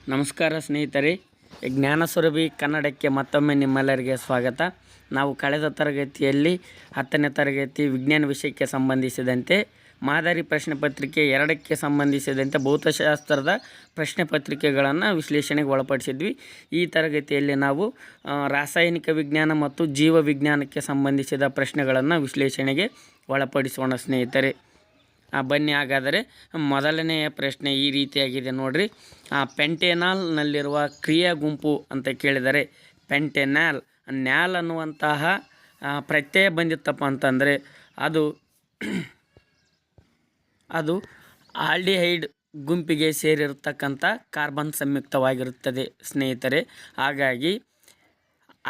ನಮಸ್ಕಾರ ಸ್ನೇಹಿತರೆ, ಜ್ಞಾನಸುರಭಿ ಕನ್ನಡಕ್ಕೆ ಮತ್ತೊಮ್ಮೆ ನಿಮ್ಮೆಲ್ಲರಿಗೆ ಸ್ವಾಗತ. ನಾವು ಕಳೆದ ತರಗತಿಯಲ್ಲಿ 10ನೇ ತರಗತಿ ವಿಜ್ಞಾನ ವಿಷಯಕ್ಕೆ ಸಂಬಂಧಿಸಿದಂತೆ ಮಾದರಿ ಪ್ರಶ್ನೆ ಪತ್ರಿಕೆ 2ಕ್ಕೆ ಸಂಬಂಧಿಸಿದಂತೆ ಭೌತಶಾಸ್ತ್ರದ ಪ್ರಶ್ನೆ ಪತ್ರಿಕೆಗಳನ್ನು ವಿಶ್ಲೇಷಣೆಗೆ ಒಳಪಡಿಸಿದ್ವಿ. ಈ ತರಗತಿಯಲ್ಲಿ ನಾವು ರಾಸಾಯನಿಕ ವಿಜ್ಞಾನ ಮತ್ತು ಜೀವ ವಿಜ್ಞಾನಕ್ಕೆ ಸಂಬಂಧಿಸಿದ ಪ್ರಶ್ನೆಗಳನ್ನು ವಿಶ್ಲೇಷಣೆಗೆ ಒಳಪಡಿಸೋಣ ಸ್ನೇಹಿತರೆ. ಬನ್ನಿ, ಹಾಗಾದರೆ ಮೊದಲನೆಯ ಪ್ರಶ್ನೆ ಈ ರೀತಿಯಾಗಿದೆ ನೋಡ್ರಿ. ಪೆಂಟೆನಾಲ್ನಲ್ಲಿರುವ ಕ್ರಿಯಾ ಗುಂಪು ಅಂತ ಕೇಳಿದರೆ ನ್ಯಾಲ್ ಅನ್ನುವಂತಹ ಪ್ರತ್ಯಯ ಬಂದಿತ್ತಪ್ಪ ಅಂತಂದರೆ ಅದು ಆಲ್ಡಿಹೈಡ್ ಗುಂಪಿಗೆ ಸೇರಿರತಕ್ಕಂಥ ಕಾರ್ಬನ್ ಸಂಯುಕ್ತವಾಗಿರುತ್ತದೆ ಸ್ನೇಹಿತರೆ. ಹಾಗಾಗಿ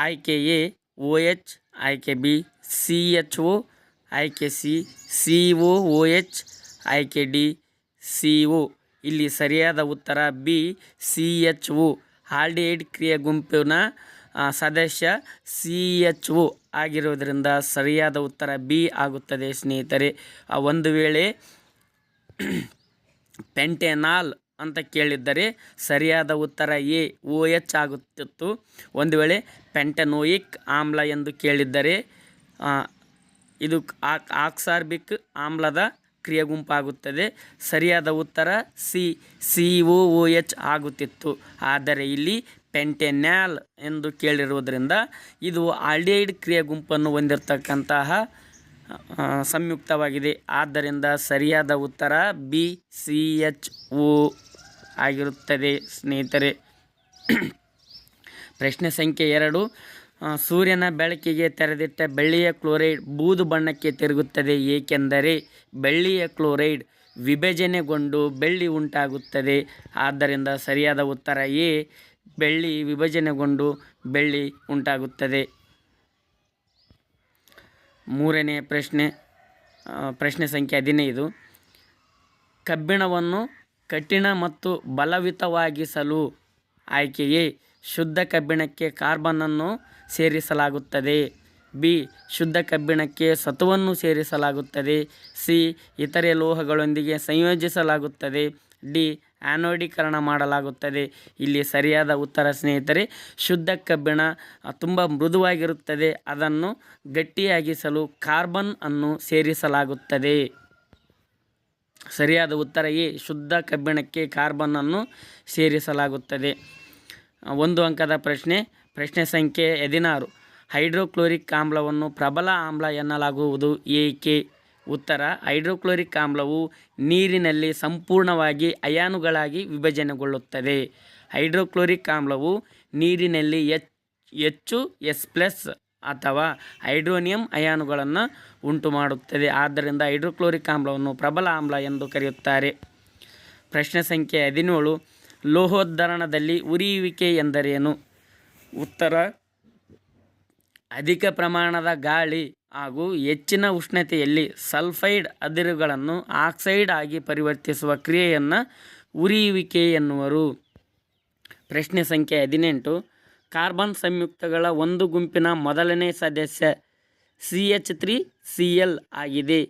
ಆಯ್ಕೆ ಎ OH, ಆಯ್ಕೆ ಬಿ CHO, ಆಯ್ಕೆ ಸಿ COOH, ಆಯ್ಕೆ ಡಿ CO. ಇಲ್ಲಿ ಸರಿಯಾದ ಉತ್ತರ ಬಿ CHO. ಆಲ್ಡಿಹೈಡ್ ಕ್ರಿಯೆ ಗುಂಪಿನ ಸದಸ್ಯ CHO ಆಗಿರೋದ್ರಿಂದ ಸರಿಯಾದ ಉತ್ತರ ಬಿ ಆಗುತ್ತದೆ ಸ್ನೇಹಿತರೆ. ಒಂದು ವೇಳೆ ಪೆಂಟೆನಾಲ್ ಅಂತ ಕೇಳಿದ್ದರೆ ಸರಿಯಾದ ಉತ್ತರ ಎ OH ಆಗುತ್ತಿತ್ತು. ಒಂದು ವೇಳೆ ಪೆಂಟನೋಯಿಕ್ ಆಮ್ಲ ಎಂದು ಕೇಳಿದ್ದರೆ ಇದು ಆಕ್ಸಾರ್ಬಿಕ್ ಆಮ್ಲದ ಕ್ರಿಯೆ ಗುಂಪಾಗುತ್ತದೆ. ಸರಿಯಾದ ಉತ್ತರ COOH ಆಗುತ್ತಿತ್ತು. ಆದರೆ ಇಲ್ಲಿ ಪೆಂಟೆನ್ಯಾಲ್ ಎಂದು ಕೇಳಿರುವುದರಿಂದ ಇದು ಆಲ್ಡಿಹೈಡ್ ಕ್ರಿಯೆ ಗುಂಪನ್ನು ಹೊಂದಿರತಕ್ಕಂತಹ ಸಂಯುಕ್ತವಾಗಿದೆ. ಆದ್ದರಿಂದ ಸರಿಯಾದ ಉತ್ತರ ಬಿ CHO ಆಗಿರುತ್ತದೆ ಸ್ನೇಹಿತರೆ. ಪ್ರಶ್ನೆ ಸಂಖ್ಯೆ 2. ಸೂರ್ಯನ ಬೆಳಕಿಗೆ ತೆರೆದಿಟ್ಟ ಬೆಳ್ಳಿಯ ಕ್ಲೋರೈಡ್ ಬೂದು ಬಣ್ಣಕ್ಕೆ ತಿರುಗುತ್ತದೆ, ಏಕೆಂದರೆ ಬೆಳ್ಳಿಯ ಕ್ಲೋರೈಡ್ ವಿಭಜನೆಗೊಂಡು ಬೆಳ್ಳಿ ಉಂಟಾಗುತ್ತದೆ. ಆದ್ದರಿಂದ ಸರಿಯಾದ ಉತ್ತರ ಎ ಬೆಳ್ಳಿ ವಿಭಜನೆಗೊಂಡು ಬೆಳ್ಳಿ ಉಂಟಾಗುತ್ತದೆ. ಮೂರನೇ ಪ್ರಶ್ನೆ ಸಂಖ್ಯೆ 15. ಕಬ್ಬಿಣವನ್ನು ಕಠಿಣ ಮತ್ತು ಬಲಯುತವಾಗಿಸಲು ಆಯ್ಕೆ ಎ ಶುದ್ಧ ಕಬ್ಬಿಣಕ್ಕೆ ಕಾರ್ಬನ್ನನ್ನು ಸೇರಿಸಲಾಗುತ್ತದೆ, ಬಿ ಶುದ್ಧ ಕಬ್ಬಿಣಕ್ಕೆ ಸತುವನ್ನು ಸೇರಿಸಲಾಗುತ್ತದೆ, ಸಿ ಇತರೆ ಲೋಹಗಳೊಂದಿಗೆ ಸಂಯೋಜಿಸಲಾಗುತ್ತದೆ, ಡಿ ಆ್ಯನೋಡೀಕರಣ ಮಾಡಲಾಗುತ್ತದೆ. ಇಲ್ಲಿ ಸರಿಯಾದ ಉತ್ತರ ಸ್ನೇಹಿತರೆ ಶುದ್ಧ ಕಬ್ಬಿಣ ತುಂಬ ಮೃದುವಾಗಿರುತ್ತದೆ, ಅದನ್ನು ಗಟ್ಟಿಯಾಗಿಸಲು ಕಾರ್ಬನ್ ಅನ್ನು ಸೇರಿಸಲಾಗುತ್ತದೆ. ಸರಿಯಾದ ಉತ್ತರ ಎ ಶುದ್ಧ ಕಬ್ಬಿಣಕ್ಕೆ ಕಾರ್ಬನ್ನನ್ನು ಸೇರಿಸಲಾಗುತ್ತದೆ. 1 ಅಂಕದ ಪ್ರಶ್ನೆ ಸಂಖ್ಯೆ 16. ಹೈಡ್ರೋಕ್ಲೋರಿಕ್ ಆಮ್ಲವನ್ನು ಪ್ರಬಲ ಆಮ್ಲ ಎನ್ನಲಾಗುವುದು ಏಕೆ? ಉತ್ತರ ಹೈಡ್ರೋಕ್ಲೋರಿಕ್ ಆಮ್ಲವು ನೀರಿನಲ್ಲಿ ಸಂಪೂರ್ಣವಾಗಿ ಅಯಾನುಗಳಾಗಿ ವಿಭಜನೆಗೊಳ್ಳುತ್ತದೆ. ಹೈಡ್ರೋಕ್ಲೋರಿಕ್ ಆಮ್ಲವು ನೀರಿನಲ್ಲಿ ಹೆಚ್ಚು H+ ಅಥವಾ ಹೈಡ್ರೋನಿಯಂ ಅಯಾನುಗಳನ್ನು ಉಂಟು ಮಾಡುತ್ತದೆ. ಆದ್ದರಿಂದ ಹೈಡ್ರೋಕ್ಲೋರಿಕ್ ಆಮ್ಲವನ್ನು ಪ್ರಬಲ ಆಮ್ಲ ಎಂದು ಕರೆಯುತ್ತಾರೆ. ಪ್ರಶ್ನೆ ಸಂಖ್ಯೆ 17. ಲೋಹೋದ್ಧರಣದಲ್ಲಿ ಉರಿಯುವಿಕೆ ಎಂದರೇನು? ಉತ್ತರ ಅಧಿಕ ಪ್ರಮಾಣದ ಗಾಳಿ ಹಾಗೂ ಹೆಚ್ಚಿನ ಉಷ್ಣತೆಯಲ್ಲಿ ಸಲ್ಫೈಡ್ ಅದಿರುಗಳನ್ನು ಆಕ್ಸೈಡ್ ಆಗಿ ಪರಿವರ್ತಿಸುವ ಕ್ರಿಯೆಯನ್ನು ಉರಿಯುವಿಕೆ ಎನ್ನುವರು. ಪ್ರಶ್ನೆ ಸಂಖ್ಯೆ 18. ಕಾರ್ಬನ್ ಸಂಯುಕ್ತಗಳ ಒಂದು ಗುಂಪಿನ ಮೊದಲನೇ ಸದಸ್ಯ CH3Cl ಆಗಿದೆ.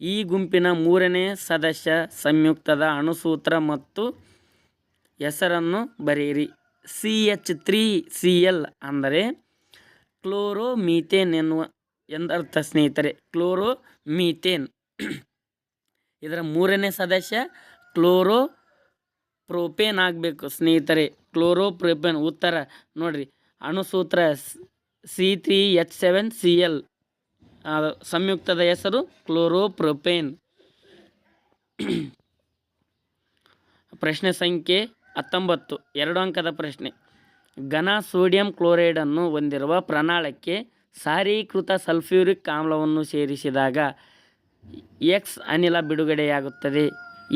ಈ ಗುಂಪಿನ ಮೂರನೇ ಸದಸ್ಯ ಸಂಯುಕ್ತದ ಅಣುಸೂತ್ರ ಮತ್ತು ಹೆಸರನ್ನು ಬರೆಯಿರಿ. CH3Cl ಅಂದರೆ ಕ್ಲೋರೋಮೀಥೇನ್ ಎಂದರ್ಥ ಸ್ನೇಹಿತರೆ. ಕ್ಲೋರೋಮೀಥೇನ್. ಇದರ ಮೂರನೇ ಸದಸ್ಯ ಕ್ಲೋರೋಪ್ರೋಪೇನ್ ಆಗಬೇಕು ಸ್ನೇಹಿತರೆ. ಕ್ಲೋರೋಪ್ರೋಪೇನ್ ಉತ್ತರ ನೋಡ್ರಿ. ಅಣುಸೂತ್ರ C3H7Cl, ಸಂಯುಕ್ತದ ಹೆಸರು ಕ್ಲೋರೋಪ್ರೋಪೇನ್. ಪ್ರಶ್ನೆ ಸಂಖ್ಯೆ 19. 2 ಅಂಕದ ಪ್ರಶ್ನೆ. ಘನ ಸೋಡಿಯಂ ಕ್ಲೋರೈಡನ್ನು ಹೊಂದಿರುವ ಪ್ರಾಣಾಳಕ್ಕೆ ಸಾರೀಕೃತ ಸಲ್ಫ್ಯೂರಿಕ್ ಆಮ್ಲವನ್ನು ಸೇರಿಸಿದಾಗ X ಅನಿಲ ಬಿಡುಗಡೆಯಾಗುತ್ತದೆ.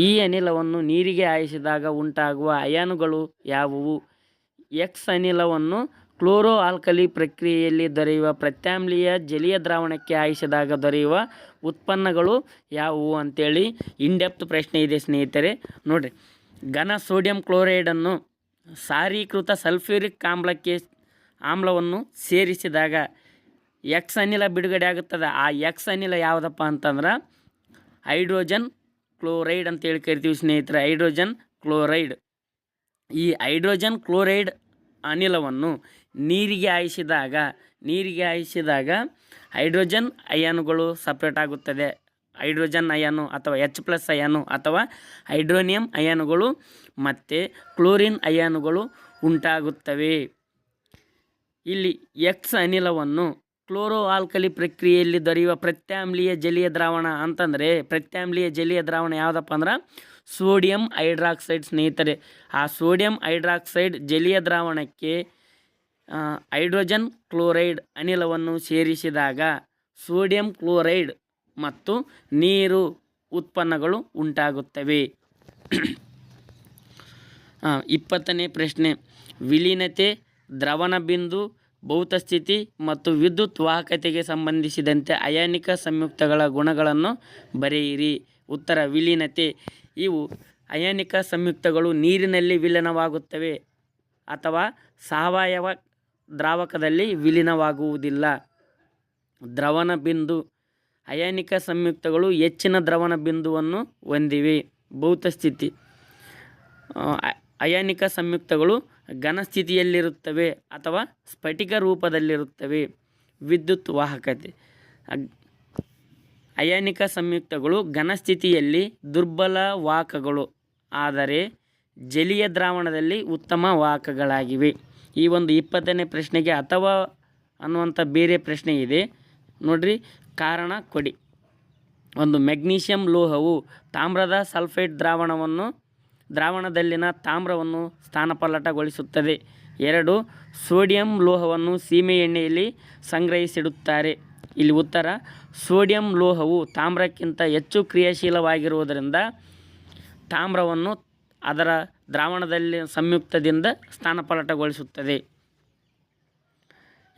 ಈ ಅನಿಲವನ್ನು ನೀರಿಗೆ ಹಾಯಿಸಿದಾಗ ಉಂಟಾಗುವ ಅಯಾನುಗಳು ಯಾವುವು? X ಅನಿಲವನ್ನು ಕ್ಲೋರೋ ಆಲ್ಕಲಿ ಪ್ರಕ್ರಿಯೆಯಲ್ಲಿ ದೊರೆಯುವ ಪ್ರತ್ಯಾಮ್ಲೀಯ ಜಲೀಯ ದ್ರಾವಣಕ್ಕೆ ಹಾಯಿಸಿದಾಗ ದೊರೆಯುವ ಉತ್ಪನ್ನಗಳು ಯಾವುವು ಅಂತೇಳಿ ಇನ್ಡೆಪ್ತ್ ಪ್ರಶ್ನೆ ಇದೆ ಸ್ನೇಹಿತರೆ. ನೋಡಿರಿ, ಘನ ಸೋಡಿಯಂ ಕ್ಲೋರೈಡನ್ನು ಸಾರೀಕೃತ ಸಲ್ಫ್ಯೂರಿಕ್ ಆಮ್ಲವನ್ನು ಸೇರಿಸಿದಾಗ X ಅನಿಲ ಬಿಡುಗಡೆ ಆಗುತ್ತದೆ. ಆ X ಅನಿಲ ಯಾವುದಪ್ಪ ಅಂತಂದ್ರೆ ಹೈಡ್ರೋಜನ್ ಕ್ಲೋರೈಡ್ ಅಂತೇಳಿ ಕರಿತೀವಿ ಸ್ನೇಹಿತರೆ. Hydrogen chloride. ಈ ಹೈಡ್ರೋಜನ್ ಕ್ಲೋರೈಡ್ ಅನಿಲವನ್ನು ನೀರಿಗೆ ಹಾಯಿಸಿದಾಗ ಹೈಡ್ರೋಜನ್ ಅಯಾನುಗಳು ಸಪ್ರೇಟ್ ಆಗುತ್ತದೆ. ಹೈಡ್ರೋಜನ್ ಅಯಾನು ಅಥವಾ H+ ಅಯಾನು ಅಥವಾ ಹೈಡ್ರೋನಿಯಂ ಅಯಾನುಗಳು ಮತ್ತು ಕ್ಲೋರಿನ್ ಅಯಾನುಗಳು ಉಂಟಾಗುತ್ತವೆ. ಇಲ್ಲಿ X ಅನಿಲವನ್ನು ಕ್ಲೋರೋ ಆಲ್ಕಲಿ ಪ್ರಕ್ರಿಯೆಯಲ್ಲಿ ದೊರೆಯುವ ಪ್ರತ್ಯಾಮ್ಲೀಯ ಜಲೀಯ ದ್ರಾವಣ ಅಂತಂದರೆ, ಪ್ರತ್ಯಾಮ್ಲೀಯ ಜಲೀಯ ದ್ರಾವಣ ಯಾವುದಪ್ಪ ಅಂದ್ರೆ ಸೋಡಿಯಂ ಹೈಡ್ರಾಕ್ಸೈಡ್ ಸ್ನೇಹಿತರೆ. ಆ ಸೋಡಿಯಂ ಹೈಡ್ರಾಕ್ಸೈಡ್ ಜಲೀಯ ದ್ರಾವಣಕ್ಕೆ ಹೈಡ್ರೋಜನ್ ಕ್ಲೋರೈಡ್ ಅನಿಲವನ್ನು ಸೇರಿಸಿದಾಗ ಸೋಡಿಯಂ ಕ್ಲೋರೈಡ್ ಮತ್ತು ನೀರು ಉತ್ಪನ್ನಗಳು ಉಂಟಾಗುತ್ತವೆ. 20ನೇ ಪ್ರಶ್ನೆ, ವಿಲೀನತೆ, ದ್ರವಣ ಬಿಂದು, ಭೌತ ಸ್ಥಿತಿ ಮತ್ತು ವಿದ್ಯುತ್ ವಾಹಕತೆಗೆ ಸಂಬಂಧಿಸಿದಂತೆ ಅಯಾನಿಕ ಸಂಯುಕ್ತಗಳ ಗುಣಗಳನ್ನು ಬರೆಯಿರಿ. ಉತ್ತರ, ವಿಲೀನತೆ. ಇವು ಅಯಾನಿಕ ಸಂಯುಕ್ತಗಳು ನೀರಿನಲ್ಲಿ ವಿಲೀನವಾಗುತ್ತವೆ ಅಥವಾ ಸಾವಯವ ದ್ರಾವಕದಲ್ಲಿ ವಿಲೀನವಾಗುವುದಿಲ್ಲ. ದ್ರವಣ ಬಿಂದು, ಅಯಾನಿಕ ಸಂಯುಕ್ತಗಳು ಹೆಚ್ಚಿನ ದ್ರವಣ ಬಿಂದುವನ್ನು ಹೊಂದಿವೆ. ಭೌತ ಸ್ಥಿತಿ, ಅಯಾನಿಕ ಸಂಯುಕ್ತಗಳು ಘನಸ್ಥಿತಿಯಲ್ಲಿರುತ್ತವೆ ಅಥವಾ ಸ್ಫಟಿಕ ರೂಪದಲ್ಲಿರುತ್ತವೆ. ವಿದ್ಯುತ್ ವಾಹಕತೆ, ಅಯಾನಿಕ ಸಂಯುಕ್ತಗಳು ಘನಸ್ಥಿತಿಯಲ್ಲಿ ದುರ್ಬಲ ವಾಹಕಗಳು ಆದರೆ ಜಲೀಯ ದ್ರಾವಣದಲ್ಲಿ ಉತ್ತಮ ವಾಹಕಗಳಾಗಿವೆ. ಈ ಒಂದು 20ನೇ ಪ್ರಶ್ನೆಗೆ ಅಥವಾ ಅನ್ನುವಂಥ ಬೇರೆ ಪ್ರಶ್ನೆ ಇದೆ ನೋಡ್ರಿ. ಕಾರಣ ಕೊಡಿ. ಒಂದು, ಮೆಗ್ನೀಷಿಯಂ ಲೋಹವು ತಾಮ್ರದ ಸಲ್ಫೇಟ್ ದ್ರಾವಣದಲ್ಲಿನ ತಾಮ್ರವನ್ನು ಸ್ಥಾನಪಲ್ಲಟಗೊಳಿಸುತ್ತದೆ. 2, ಸೋಡಿಯಂ ಲೋಹವನ್ನು ಸೀಮೆ ಎಣ್ಣೆಯಲ್ಲಿ ಸಂಗ್ರಹಿಸಿಡುತ್ತಾರೆ. ಇಲ್ಲಿ ಉತ್ತರ, ಸೋಡಿಯಂ ಲೋಹವು ತಾಮ್ರಕ್ಕಿಂತ ಹೆಚ್ಚು ಕ್ರಿಯಾಶೀಲವಾಗಿರುವುದರಿಂದ ತಾಮ್ರವನ್ನು ಅದರ ದ್ರಾವಣದಲ್ಲಿ ಸಂಯುಕ್ತದಿಂದ ಸ್ಥಾನಪಲ್ಲಟಗೊಳಿಸುತ್ತದೆ.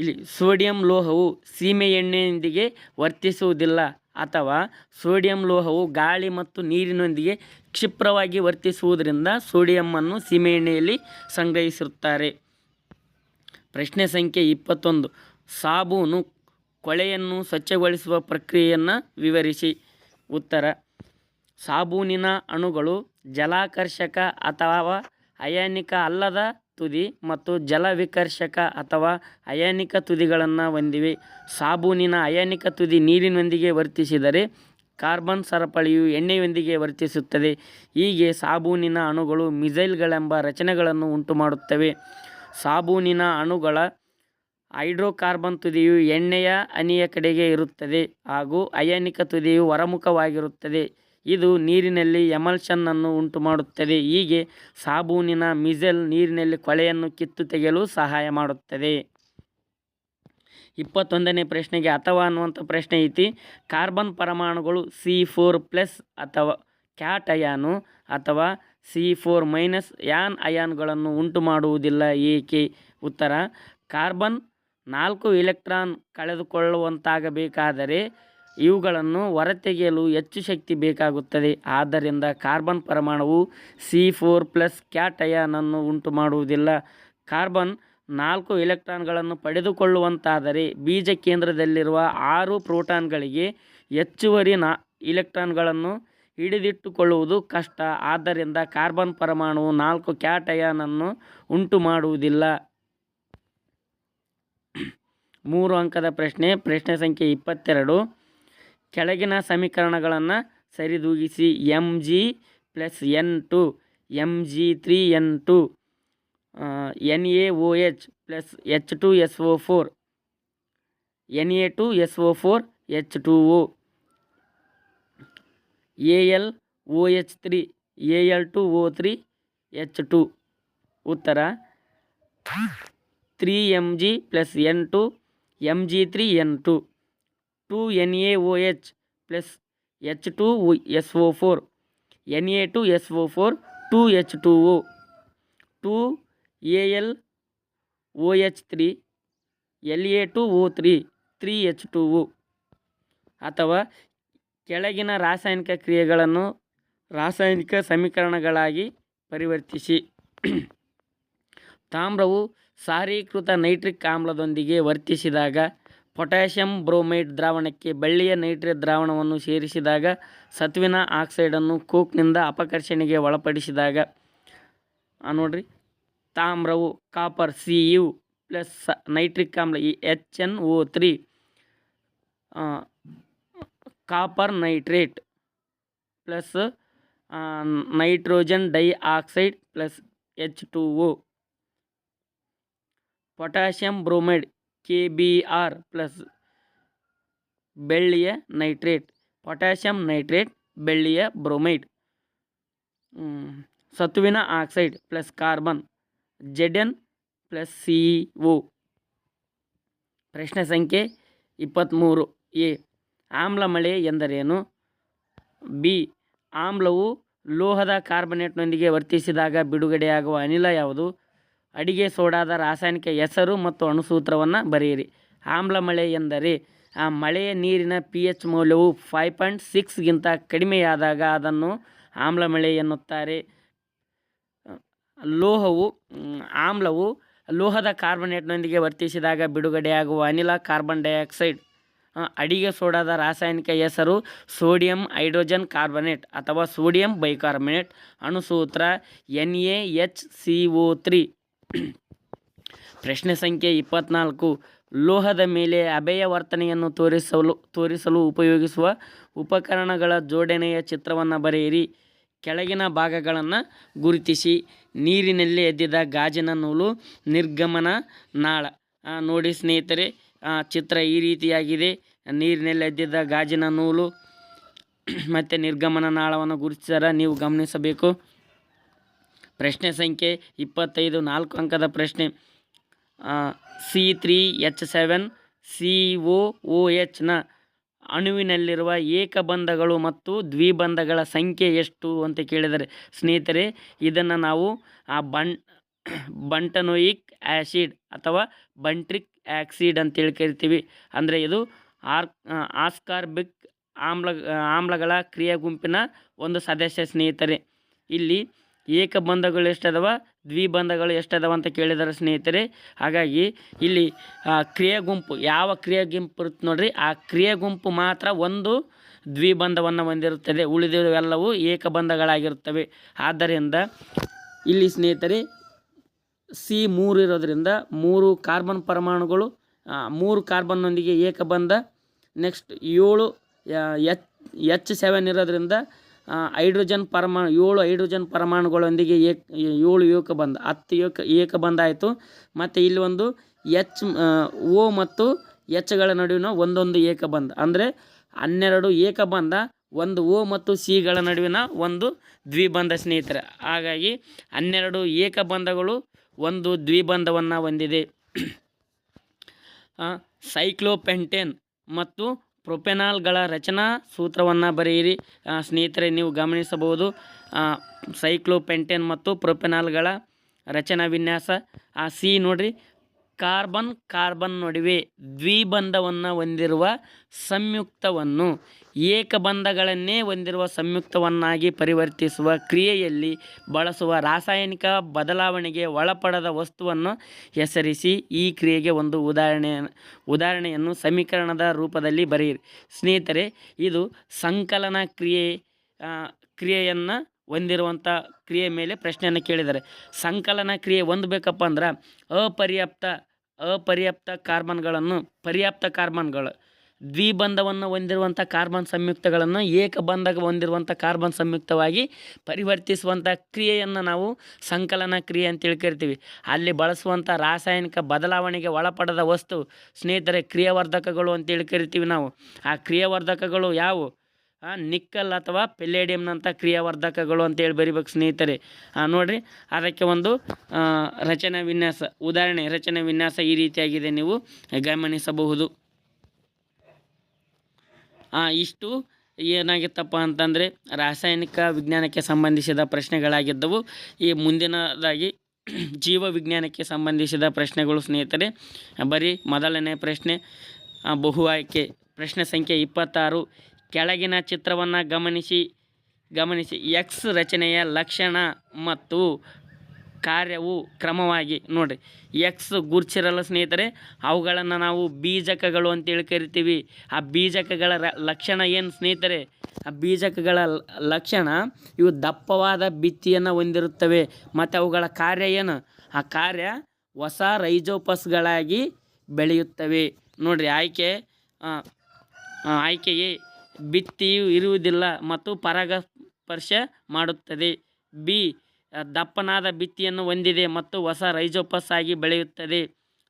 ಇಲ್ಲಿ ಸೋಡಿಯಂ ಲೋಹವು ಸೀಮೆ ಎಣ್ಣೆಯೊಂದಿಗೆ ವರ್ತಿಸುವುದಿಲ್ಲ ಅಥವಾ ಸೋಡಿಯಂ ಲೋಹವು ಗಾಳಿ ಮತ್ತು ನೀರಿನೊಂದಿಗೆ ಕ್ಷಿಪ್ರವಾಗಿ ವರ್ತಿಸುವುದರಿಂದ ಸೋಡಿಯಂನ್ನು ಸೀಮೆ ಎಣ್ಣೆಯಲ್ಲಿ ಸಂಗ್ರಹಿಸಿರುತ್ತಾರೆ. ಪ್ರಶ್ನೆ ಸಂಖ್ಯೆ 21, ಸಾಬೂನು ಕೊಳೆಯನ್ನು ಸ್ವಚ್ಛಗೊಳಿಸುವ ಪ್ರಕ್ರಿಯೆಯನ್ನು ವಿವರಿಸಿ. ಉತ್ತರ, ಸಾಬೂನಿನ ಅಣುಗಳು ಜಲಾಕರ್ಷಕ ಅಥವಾ ಅಯಾನಿಕ ಅಲ್ಲದ ತುದಿ ಮತ್ತು ಜಲವಿಕರ್ಷಕ ಅಥವಾ ಅಯಾನಿಕ ತುದಿಗಳನ್ನು ಹೊಂದಿವೆ. ಸಾಬೂನಿನ ಅಯಾನಿಕ ತುದಿ ನೀರಿನೊಂದಿಗೆ ವರ್ತಿಸಿದರೆ ಕಾರ್ಬನ್ ಸರಪಳಿಯು ಎಣ್ಣೆಯೊಂದಿಗೆ ವರ್ತಿಸುತ್ತದೆ. ಹೀಗೆ ಸಾಬೂನಿನ ಅಣುಗಳು ಮಿಸೈಲ್ಗಳೆಂಬ ರಚನೆಗಳನ್ನು ಉಂಟುಮಾಡುತ್ತವೆ. ಸಾಬೂನಿನ ಅಣುಗಳ ಹೈಡ್ರೋಕಾರ್ಬನ್ ತುದಿಯು ಎಣ್ಣೆಯ ಹನಿಯ ಕಡೆಗೆ ಇರುತ್ತದೆ ಹಾಗೂ ಅಯಾನಿಕ ತುದಿಯು ಹೊರಮುಖವಾಗಿರುತ್ತದೆ. ಇದು ನೀರಿನಲ್ಲಿ ಎಮಲ್ಷನ್ ಅನ್ನು ಉಂಟುಮಾಡುತ್ತದೆ. ಹೀಗೆ ಸಾಬೂನಿನ ಮಿಸೈಲ್ ನೀರಿನಲ್ಲಿ ಕೊಳೆಯನ್ನು ಕಿತ್ತು ತೆಗೆಯಲು ಸಹಾಯ ಮಾಡುತ್ತದೆ. 21ನೇ ಪ್ರಶ್ನೆಗೆ ಅಥವಾ ಅನ್ನುವಂಥ ಪ್ರಶ್ನೆ ಐತಿ. ಕಾರ್ಬನ್ ಪರಮಾಣುಗಳು C4+ ಅಥವಾ ಕ್ಯಾಟ್ ಅಯಾನು ಅಥವಾ C4- ಯಾನ್ ಅಯಾನ್ಗಳನ್ನು ಉಂಟು ಮಾಡುವುದಿಲ್ಲ, ಏಕೆ? ಉತ್ತರ, ಕಾರ್ಬನ್ 4 ಎಲೆಕ್ಟ್ರಾನ್ ಕಳೆದುಕೊಳ್ಳುವಂತಾಗಬೇಕಾದರೆ ಇವುಗಳನ್ನು ಹೊರತೆಗೆಯಲು ಹೆಚ್ಚು ಶಕ್ತಿ ಬೇಕಾಗುತ್ತದೆ. ಆದ್ದರಿಂದ ಕಾರ್ಬನ್ ಪರಮಾಣುವು C4+ ಕ್ಯಾಟ್ ಅಯಾನನ್ನು ಉಂಟು ಮಾಡುವುದಿಲ್ಲ. ಕಾರ್ಬನ್ 4 ಎಲೆಕ್ಟ್ರಾನ್ಗಳನ್ನು ಪಡೆದುಕೊಳ್ಳುವಂತಾದರೆ ಬೀಜ ಕೇಂದ್ರದಲ್ಲಿರುವ 6 ಪ್ರೋಟಾನ್ಗಳಿಗೆ ಹೆಚ್ಚುವರಿ ಇಲೆಕ್ಟ್ರಾನ್ಗಳನ್ನು ಹಿಡಿದಿಟ್ಟುಕೊಳ್ಳುವುದು ಕಷ್ಟ. ಆದ್ದರಿಂದ ಕಾರ್ಬನ್ ಪರಮಾಣುವು 4 ಕ್ಯಾಟ್ ಅಯಾನನ್ನು ಉಂಟು ಮಾಡುವುದಿಲ್ಲ. 3 ಅಂಕದ ಪ್ರಶ್ನೆ ಸಂಖ್ಯೆ 22, ಕೆಳಗಿನ ಸಮೀಕರಣಗಳನ್ನು ಸರಿದೂಗಿಸಿ. Mg+N2 Mg3N2 NaOH H2SO4 Na2SO4 H2O AlOH3 Al2O3 H2. ಉತ್ತರ, 3Mg+N2 Mg3N2 2NaOH H2SO4 Na2SO4 2H2O 2AlOH3 La2O3 3H2O. ಅಥವಾ ಕೆಳಗಿನ ರಾಸಾಯನಿಕ ಕ್ರಿಯೆಗಳನ್ನು ರಾಸಾಯನಿಕ ಸಮೀಕರಣಗಳಾಗಿ ಪರಿವರ್ತಿಸಿ. ತಾಮ್ರವು ಸಾರೀಕೃತ ನೈಟ್ರಿಕ್ ಆಮ್ಲದೊಂದಿಗೆ ವರ್ತಿಸಿದಾಗ, ಪೊಟ್ಯಾಷಿಯಂ ಬ್ರೋಮೈಡ್ ದ್ರಾವಣಕ್ಕೆ ಬೆಳ್ಳಿಯ ನೈಟ್ರೇಟ್ ದ್ರಾವಣವನ್ನು ಸೇರಿಸಿದಾಗ, ಸತುವಿನ ಆಕ್ಸೈಡನ್ನು ಕೋಕ್ನಿಂದ ಅಪಕರ್ಷಣೆಗೆ ಒಳಪಡಿಸಿದಾಗ. ನೋಡ್ರಿ, ತಾಮ್ರವು ಕಾಪರ್ Cu ಪ್ಲಸ್ ನೈಟ್ರಿಕ್ ಆಮ್ಲ HNO3 copper nitrate plus nitrogen dioxide plus H2O. Potassium bromide KBr plus ಬೆಳ್ಳಿಯ ನೈಟ್ರೇಟ್, ಪೊಟ್ಯಾಷಿಯಂ ನೈಟ್ರೇಟ್ ಬೆಳ್ಳಿಯ ಬ್ರೋಮೈಡ್. ಸತುವಿನ oxide plus carbon Zn plus CO. ಪ್ರಶ್ನೆ ಸಂಖ್ಯೆ 23 ಎ. ಆಮ್ಲ ಮಳೆ ಎಂದರೇನು? ಬಿ. ಆಮ್ಲವು ಲೋಹದ ಕಾರ್ಬನೇಟ್ನೊಂದಿಗೆ ವರ್ತಿಸಿದಾಗ ಬಿಡುಗಡೆಯಾಗುವ ಅನಿಲ ಯಾವುದು? ಅಡಿಗೆ ಸೋಡಾದ ರಾಸಾಯನಿಕ ಹೆಸರು ಮತ್ತು ಅಣುಸೂತ್ರವನ್ನು ಬರೆಯಿರಿ. ಆಮ್ಲ ಮಳೆ ಎಂದರೆ ಆ ಮಳೆಯ ನೀರಿನ pH ಮೌಲ್ಯವು 5.6ಗಿಂತ ಕಡಿಮೆಯಾದಾಗ ಅದನ್ನು ಆಮ್ಲ ಮಳೆ ಎನ್ನುತ್ತಾರೆ. ಆಮ್ಲವು ಲೋಹದ ಕಾರ್ಬನೇಟ್ನೊಂದಿಗೆ ವರ್ತಿಸಿದಾಗ ಬಿಡುಗಡೆಯಾಗುವ ಅನಿಲ ಕಾರ್ಬನ್ ಡೈಆಕ್ಸೈಡ್. ಅಡಿಗೆ ಸೋಡಾದ ರಾಸಾಯನಿಕ ಹೆಸರು ಸೋಡಿಯಂ ಹೈಡ್ರೋಜನ್ ಕಾರ್ಬನೇಟ್ ಅಥವಾ ಸೋಡಿಯಂ ಬೈಕಾರ್ಬನೇಟ್. ಅಣುಸೂತ್ರ NaHCO3. ಪ್ರಶ್ನೆ ಸಂಖ್ಯೆ 24 ಲೋಹದ ಮೇಲೆ ಅಭೇಯ ವರ್ತನೆಯನ್ನು ತೋರಿಸಲು ಉಪಯೋಗಿಸುವ ಉಪಕರಣಗಳ ಜೋಡಣೆಯ ಚಿತ್ರವನ್ನು ಬರೆಯಿರಿ. ಕೆಳಗಿನ ಭಾಗಗಳನ್ನು ಗುರುತಿಸಿ. ನೀರಿನಲ್ಲಿ ಎದ್ದಿದ ಗಾಜಿನ ನೂಲು ನಿರ್ಗಮನ ನಾಳ. ನೋಡಿ ಸ್ನೇಹಿತರೆ, ಚಿತ್ರ ಈ ರೀತಿಯಾಗಿದೆ. ನೀರಿನಲ್ಲಿ ಎದ್ದಿದ್ದ ಗಾಜಿನ ನೂಲು ಮತ್ತು ನಿರ್ಗಮನ ನಾಳವನ್ನು ಗುರುತಿಸಿದರೆ ನೀವು ಗಮನಿಸಬೇಕು. ಪ್ರಶ್ನೆ ಸಂಖ್ಯೆ 25 4 ಅಂಕದ ಪ್ರಶ್ನೆ. C3H7COOH ನ ಅಣುವಿನಲ್ಲಿರುವ ಏಕಬಂಧಗಳು ಮತ್ತು ದ್ವಿಬಂಧಗಳ ಸಂಖ್ಯೆ ಎಷ್ಟು ಅಂತ ಕೇಳಿದರೆ ಸ್ನೇಹಿತರೆ, ಇದನ್ನು ನಾವು ಬಂಟನೋಯಿಕ್ ಆ್ಯಸಿಡ್ ಅಥವಾ ಬಂಟ್ರಿಕ್ ಆಕ್ಸಿಡ್ ಅಂತೇಳಿ ಕರಿತೀವಿ. ಅಂದರೆ ಇದು ಆಸ್ಕಾರ್ಬಿಕ್ ಆಮ್ಲಗಳ ಕ್ರಿಯಾ ಗುಂಪಿನ ಒಂದು ಸದಸ್ಯ ಸ್ನೇಹಿತರೆ. ಇಲ್ಲಿ ಏಕಬಂಧಗಳು ಎಷ್ಟದವ, ದ್ವಿಬಂಧಗಳು ಎಷ್ಟದವ ಅಂತ ಕೇಳಿದ್ದಾರೆ ಸ್ನೇಹಿತರೆ. ಹಾಗಾಗಿ ಇಲ್ಲಿ ಕ್ರಿಯಾ ಗುಂಪು ಯಾವ ಕ್ರಿಯಾ ಗುಂಪು ಇರುತ್ತೆ ನೋಡ್ರಿ, ಆ ಕ್ರಿಯಾ ಗುಂಪು ಮಾತ್ರ ಒಂದು ದ್ವಿಬಂಧವನ್ನು ಹೊಂದಿರುತ್ತದೆ, ಉಳಿದಿರುವೆಲ್ಲವೂ ಏಕಬಂಧಗಳಾಗಿರುತ್ತವೆ. ಆದ್ದರಿಂದ ಇಲ್ಲಿ ಸ್ನೇಹಿತರೆ C3 ಇರೋದ್ರಿಂದ 3 ಕಾರ್ಬನ್ ಪರಮಾಣುಗಳು 3 ಕಾರ್ಬನ್ನೊಂದಿಗೆ ಏಕಬಂಧ. ನೆಕ್ಸ್ಟ್ 7 H7 ಇರೋದ್ರಿಂದ ಹೈಡ್ರೋಜನ್ 7 ಹೈಡ್ರೋಜನ್ ಪರಮಾಣುಗಳೊಂದಿಗೆ 7 ಏಕಬಂಧ 10 ಏಕಬಂಧ ಆಯಿತು. ಮತ್ತು ಇಲ್ಲಿ ಒಂದು O ಮತ್ತು Hಗಳ ನಡುವಿನ ಒಂದೊಂದು ಏಕಬಂಧ, ಅಂದರೆ 12 ಏಕಬಂಧ, ಒಂದು O ಮತ್ತು Cಗಳ ನಡುವಿನ ಒಂದು ದ್ವಿಬಂಧ ಸ್ನೇಹಿತರೆ. ಹಾಗಾಗಿ 12 ಏಕಬಂಧಗಳು ಒಂದು ದ್ವಿಬಂಧವನ್ನು ಹೊಂದಿದೆ. ಸೈಕ್ಲೋಪೆಂಟೇನ್ ಮತ್ತು ಪ್ರೊಪೆನಾಲ್ಗಳ ರಚನಾ ಸೂತ್ರವನ್ನು ಬರೆಯಿರಿ. ಸ್ನೇಹಿತರೆ ನೀವು ಗಮನಿಸಬಹುದು, ಸೈಕ್ಲೋಪೆಂಟೇನ್ ಮತ್ತು ಪ್ರೊಪೆನಾಲ್ಗಳ ರಚನಾ ವಿನ್ಯಾಸ. ಸಿ ನೋಡ್ರಿ, ಕಾರ್ಬನ್ ನಡುವೆ ದ್ವಿಬಂಧವನ್ನು ಹೊಂದಿರುವ ಸಂಯುಕ್ತವನ್ನು ಏಕಬಂಧಗಳನ್ನೇ ಹೊಂದಿರುವ ಸಂಯುಕ್ತವನ್ನಾಗಿ ಪರಿವರ್ತಿಸುವ ಕ್ರಿಯೆಯಲ್ಲಿ ಬಳಸುವ ರಾಸಾಯನಿಕ ಬದಲಾವಣೆಗೆ ಒಳಪಡದ ವಸ್ತುವನ್ನು ಹೆಸರಿಸಿ. ಈ ಕ್ರಿಯೆಗೆ ಒಂದು ಉದಾಹರಣೆಯನ್ನು ಸಮೀಕರಣದ ರೂಪದಲ್ಲಿ ಬರೆಯಿರಿ. ಸ್ನೇಹಿತರೆ, ಇದು ಸಂಕಲನ ಕ್ರಿಯೆಯನ್ನು ಹೊಂದಿರುವಂಥ ಕ್ರಿಯೆ ಮೇಲೆ ಪ್ರಶ್ನೆಯನ್ನು ಕೇಳಿದ್ದಾರೆ. ಸಂಕಲನ ಕ್ರಿಯೆ ಹೊಂದಬೇಕಪ್ಪ ಅಂದ್ರೆ ಅಪರ್ಯಾಪ್ತ ಕಾರ್ಬನ್ಗಳನ್ನು ಪರ್ಯಾಪ್ತ ಕಾರ್ಬನ್ಗಳು, ದ್ವಿಬಂಧವನ್ನು ಹೊಂದಿರುವಂಥ ಕಾರ್ಬನ್ ಸಂಯುಕ್ತಗಳನ್ನು ಏಕಬಂಧ ಹೊಂದಿರುವಂಥ ಕಾರ್ಬನ್ ಸಂಯುಕ್ತವಾಗಿ ಪರಿವರ್ತಿಸುವಂಥ ಕ್ರಿಯೆಯನ್ನು ನಾವು ಸಂಕಲನ ಕ್ರಿಯೆ ಅಂತೇಳಿ ಕರಿತೀವಿ. ಅಲ್ಲಿ ಬಳಸುವಂಥ ರಾಸಾಯನಿಕ ಬದಲಾವಣೆಗೆ ಒಳಪಡದ ವಸ್ತು ಸ್ನೇಹಿತರೆ ಕ್ರಿಯಾವರ್ಧಕಗಳು ಅಂತೇಳಿ ಕರಿತೀವಿ ನಾವು. ಆ ಕ್ರಿಯಾವರ್ಧಕಗಳು ಯಾವುವು? ನಿಕ್ಕಲ್ ಅಥವಾ ಪೆಲ್ಲೇಡಿಯಂನಂಥ ಕ್ರಿಯಾವರ್ಧಕಗಳು ಅಂತೇಳಿ ಬರಿಬೇಕು ಸ್ನೇಹಿತರೆ. ನೋಡಿರಿ, ಅದಕ್ಕೆ ಒಂದು ರಚನಾ ವಿನ್ಯಾಸ, ರಚನಾ ವಿನ್ಯಾಸ ಈ ರೀತಿಯಾಗಿದೆ, ನೀವು ಗಮನಿಸಬಹುದು. ಇಷ್ಟು ಏನಾಗಿತ್ತಪ್ಪ ಅಂತಂದರೆ ರಾಸಾಯನಿಕ ವಿಜ್ಞಾನಕ್ಕೆ ಸಂಬಂಧಿಸಿದ ಪ್ರಶ್ನೆಗಳಾಗಿದ್ದವು. ಈ ಮುಂದಿನದಾಗಿ ಜೀವ ವಿಜ್ಞಾನಕ್ಕೆ ಸಂಬಂಧಿಸಿದ ಪ್ರಶ್ನೆಗಳು ಸ್ನೇಹಿತರೆ. ಬರೀ ಮೊದಲನೇ ಪ್ರಶ್ನೆ ಬಹು ಆಯ್ಕೆ. ಪ್ರಶ್ನೆ ಸಂಖ್ಯೆ 26 ಕೆಳಗಿನ ಚಿತ್ರವನ್ನು ಗಮನಿಸಿ X ರಚನೆಯ ಲಕ್ಷಣ ಮತ್ತು ಕಾರ್ಯವು ಕ್ರಮವಾಗಿ ನೋಡಿರಿ ಎಕ್ಸ್ ಗುರುತಿಸಿರಲ್ಲ ಸ್ನೇಹಿತರೆ, ಅವುಗಳನ್ನು ನಾವು ಬೀಜಕಗಳು ಅಂತೇಳಿ ಕರಿತೀವಿ. ಆ ಬೀಜಕಗಳ ಲಕ್ಷಣ ಏನು ಸ್ನೇಹಿತರೆ? ಆ ಬೀಜಕಗಳ ಲಕ್ಷಣ ಇವು ದಪ್ಪವಾದ ಭಿತ್ತಿಯನ್ನು ಹೊಂದಿರುತ್ತವೆ ಮತ್ತು ಅವುಗಳ ಕಾರ್ಯ ಏನು? ಆ ಕಾರ್ಯ ಹೊಸ ರೈಜೋಪಸ್ಗಳಾಗಿ ಬೆಳೆಯುತ್ತವೆ. ನೋಡಿರಿ ಆಯ್ಕೆಯೇ ಭಿತ್ತಿಯು ಇರುವುದಿಲ್ಲ ಮತ್ತು ಪರಾಗಸ್ಪರ್ಶ ಮಾಡುತ್ತದೆ. ಬಿ ದಪ್ಪನಾದ ಭಿತ್ತಿಯನ್ನು ಹೊಂದಿದೆ ಮತ್ತು ಹೊಸ ರೈಜೋಪಸ್ ಆಗಿ ಬೆಳೆಯುತ್ತದೆ.